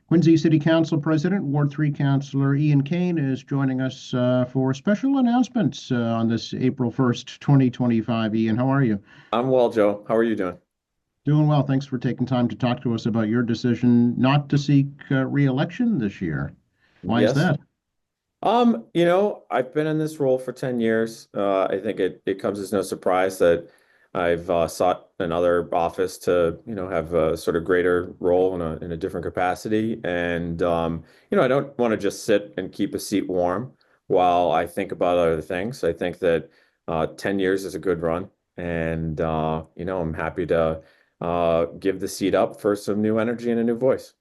Quincy City Council President, Ward 3 Councilor Ian Kane is joining us for special announcements on this April 1st, 2025. Ian, how are you? I'm well, Joe. How are you doing? Doing well. Thanks for taking time to talk to us about your decision not to seek re-election this year. Why is Yes. that? I've been in this role for 10 years. I think it comes as no surprise that I've sought another office to, have a sort of greater role in a different capacity. And I don't want to just sit and keep a seat warm while I think about other things. I think that 10 years is a good run. And I'm happy to give the seat up for some new energy and a new voice.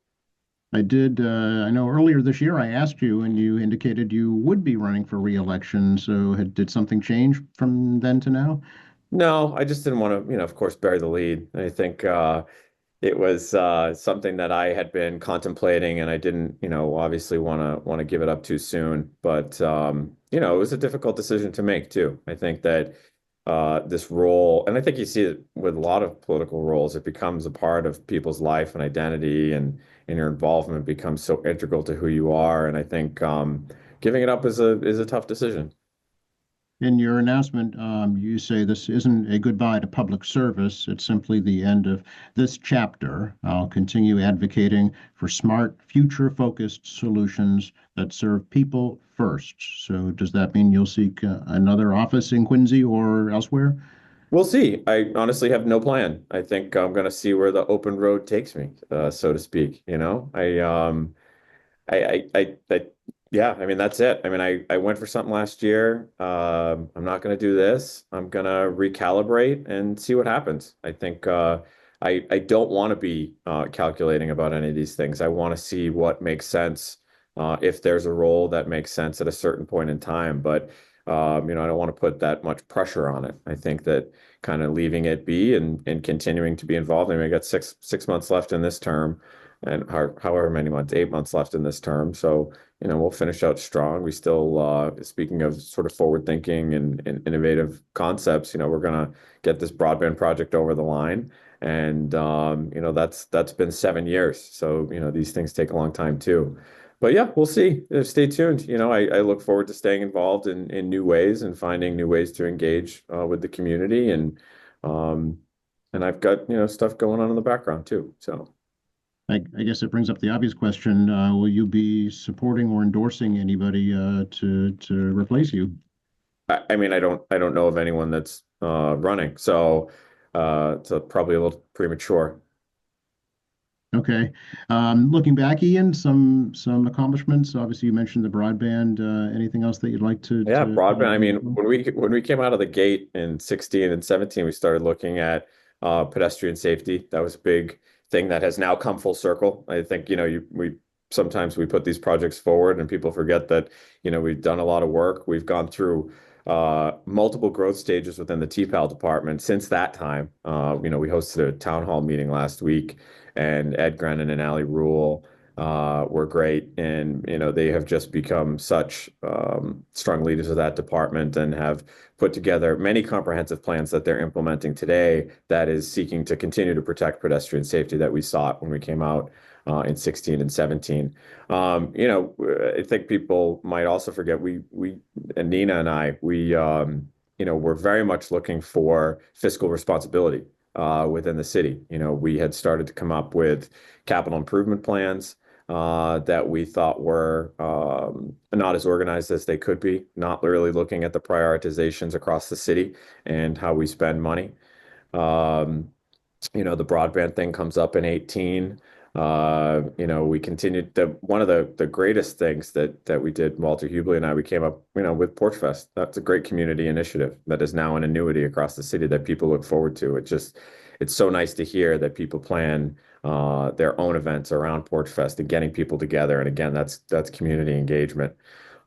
I know earlier this year I asked you and you indicated you would be running for re-election. So did something change from then to now? No, I just didn't want to, of course, bury the lead. I think it was something that I had been contemplating, and I didn't, obviously want to give it up too soon. But it was a difficult decision to make too. I think that this role, and I think you see it with a lot of political roles, it becomes a part of people's life and identity, and your involvement becomes so integral to who you are. And I think giving it up is a tough decision. In your announcement, you say this isn't a goodbye to public service. It's simply the end of this chapter. I'll continue advocating for smart, future-focused solutions that serve people first. So, does that mean you'll seek another office in Quincy or elsewhere? We'll see. I honestly have no plan. I think I'm going to see where the open road takes me, so to speak. I yeah, I mean, that's it. I mean, I went for something last year. I'm not going to do this. I'm going to recalibrate and see what happens. I think I don't want to be calculating about any of these things. I want to see what makes sense if there's a role that makes sense at a certain point in time. But I don't want to put that much pressure on it. I think that kind of leaving it be and continuing to be involved. I mean, I got six months left in this term, and however many months, 8 months left in this term. So we'll finish out strong. We still, speaking of sort of forward thinking and innovative concepts, we're gonna get this broadband project over the line. And that's been 7 years. So, these things take a long time too. But yeah, we'll see. Stay tuned. I look forward to staying involved in new ways and finding new ways to engage with the community. Um, and I've got, stuff going on in the background too. So I guess it brings up the obvious question. Will you be supporting or endorsing anybody to replace you? I mean, I don't know of anyone that's running. So it's probably a little premature. Okay. Looking back, Ian, some accomplishments. Obviously, you mentioned the broadband. Anything else that you'd like Yeah, to broadband. I mean, when we came out of the gate in 16 and 17, we started looking at pedestrian safety. That was a big thing that has now come full circle. I think, we sometimes we put these projects forward and people forget that, we've done a lot of work. We've gone through multiple growth stages within the TPAL department since that time. We hosted a town hall meeting last week, and Ed Grennan and Ali Rule were great. And, they have just become such strong leaders of that department and have put together many comprehensive plans that they're implementing today that is seeking to continue to protect pedestrian safety that we sought when we came out in 16 and 17. I think people might also forget and Nina and I, we're very much looking for fiscal responsibility within the city. We had started to come up with capital improvement plans that we thought were not as organized as they could be, not really looking at the prioritizations across the city and how we spend money. Um, the broadband thing comes up in 18. We continued one of the greatest things that we did, Walter Hubley and I, we came up, with Porch Fest. That's a great community initiative that is now an annuity across the city that people look forward to. It's so nice to hear that people plan their own events around Porch Fest and getting people together. And again, that's community engagement.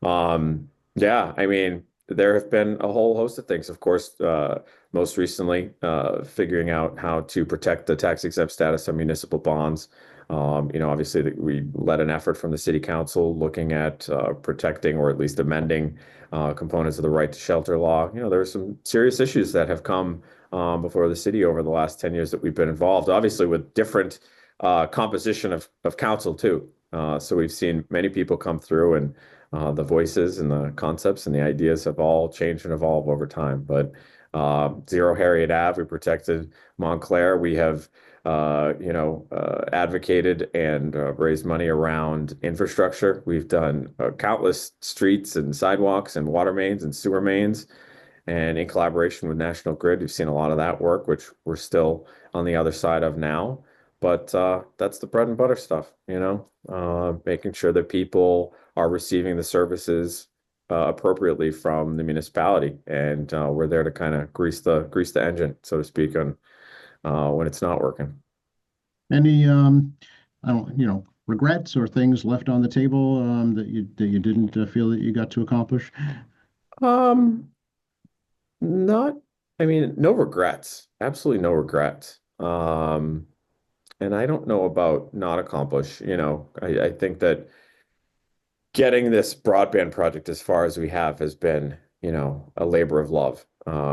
Yeah, I mean, there have been a whole host of things. Of course, most recently, figuring out how to protect the tax exempt status of municipal bonds. Obviously, we led an effort from the city council looking at protecting or at least amending components of the right to shelter law. There are some serious issues that have come before the city over the last 10 years that we've been involved, obviously with different composition of council too. So we've seen many people come through, and the voices and the concepts and the ideas have all changed and evolved over time. But Zero Harriet Ave, we protected Montclair. We have advocated and raised money around infrastructure. We've done countless streets and sidewalks and water mains and sewer mains. And in collaboration with National Grid, we've seen a lot of that work, which we're still on the other side of now. But that's the bread and butter stuff, making sure that people are receiving the services appropriately from the municipality, and we're there to kind of grease the engine, so to speak, on when it's not working. Any, I don't, regrets or things left on the table that you didn't feel that you got to accomplish? Um, Not, I mean, no regrets. Absolutely no regrets. And I don't know about not accomplish, I think that getting this broadband project as far as we have has been, a labor of love,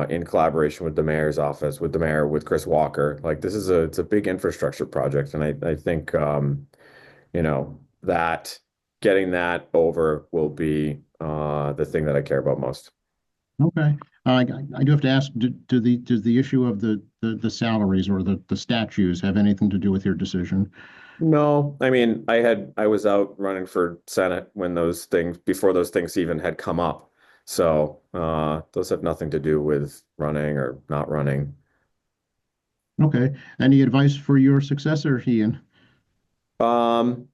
in collaboration with the mayor's office, with the mayor, with Chris Walker. Like this is it's a big infrastructure project. And I think, that getting that over will be, the thing that I care about most. Okay. I do have to ask, does the issue of the salaries or the statues have anything to do with your decision? No, I mean, I was out running for Senate when before those things even had come up. So, those have nothing to do with running or not running. Okay. Any advice for your successor, Ian? Um,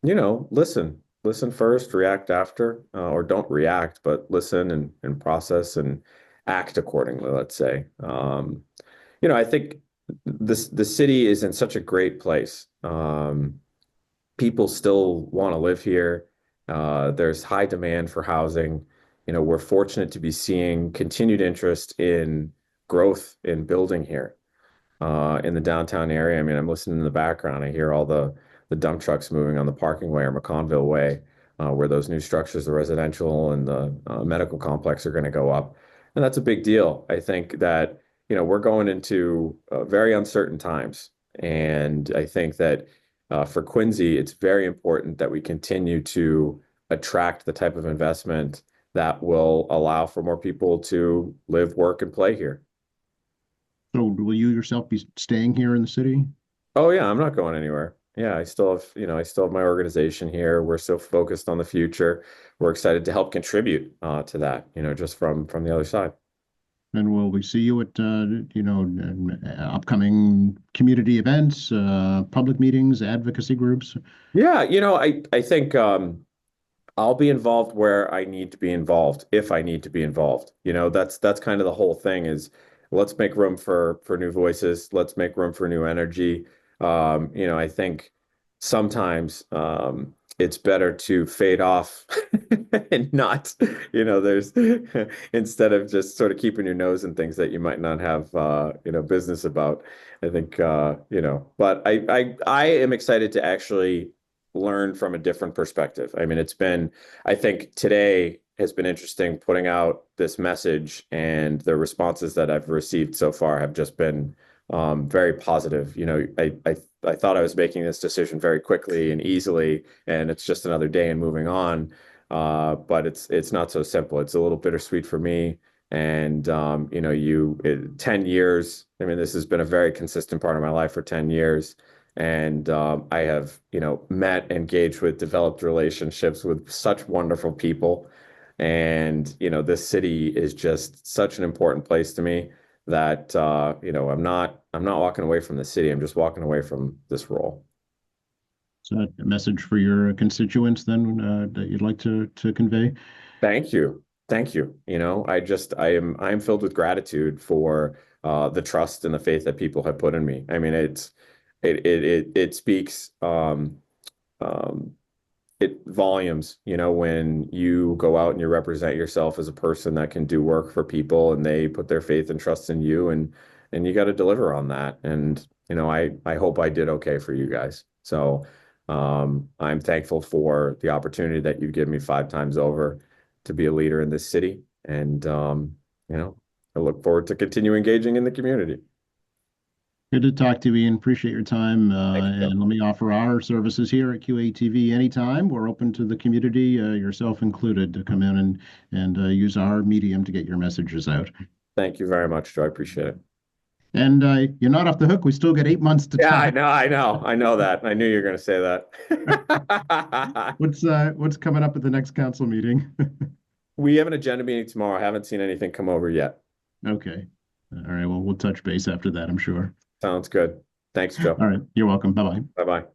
listen first, react after, or don't react, but listen and process and act accordingly, let's say. I think the city is in such a great place. People still want to live here. There's high demand for housing. We're fortunate to be seeing continued interest in growth in building here, in the downtown area. I mean, I'm listening in the background. I hear all the dump trucks moving on the parking way or McConville Way, where those new structures, the residential and the medical complex, are going to go up, and that's a big deal. I think that we're going into very uncertain times, and I think that for Quincy, it's very important that we continue to attract the type of investment that will allow for more people to live, work, and play here. So will you yourself be staying here in the city? Oh yeah, I'm not going anywhere. Yeah, I still have my organization here. We're so focused on the future. We're excited to help contribute to that, just from the other side. And will we see you at, upcoming community events, public meetings, advocacy groups? Yeah, I think I'll be involved where I need to be involved, if I need to be involved. That's kind of the whole thing is let's make room for new voices. Let's make room for new energy. I think sometimes it's better to fade off and not, there's instead of just sort of keeping your nose in things that you might not have business about. I think but I am excited to actually learn from a different perspective. I mean, I think today has been interesting putting out this message, and the responses that I've received so far have just been very positive. I thought I was making this decision very quickly and easily, and it's just another day and moving on. But it's not so simple. It's a little bittersweet for me. And 10 years, I mean, this has been a very consistent part of my life for 10 years. And I have, met, engaged with, developed relationships with such wonderful people. And, this city is just such an important place to me that I'm not walking away from the city. I'm just walking away from this role. Is that a message for your constituents then that you'd like to convey? Thank you. Thank you. I am filled with gratitude for the trust and the faith that people have put in me. I mean, it speaks um, it volumes, when you go out and you represent yourself as a person that can do work for people, and they put their faith and trust in you, and you got to deliver on that. And I hope I did okay for you guys. So I'm thankful for the opportunity that you give me 5 times over to be a leader in this city. And I look forward to continue engaging in the community. Good to talk to you, Ian. Appreciate your time. Thank you, Joe. And let me offer our services here at QATV anytime. We're open to the community, yourself included, to come in and use our medium to get your messages out. Thank you very much, Joe. I appreciate it. And you're not off the hook. We still get 8 months to Yeah, talk. I know that. I knew you were going to say that. What's coming up at the next council meeting? We have an agenda meeting tomorrow. I haven't seen anything come over yet. Okay. All right. Well, we'll touch base after that, I'm sure. Sounds good. Thanks, Joe. All right. You're welcome. Bye-bye. Bye-bye.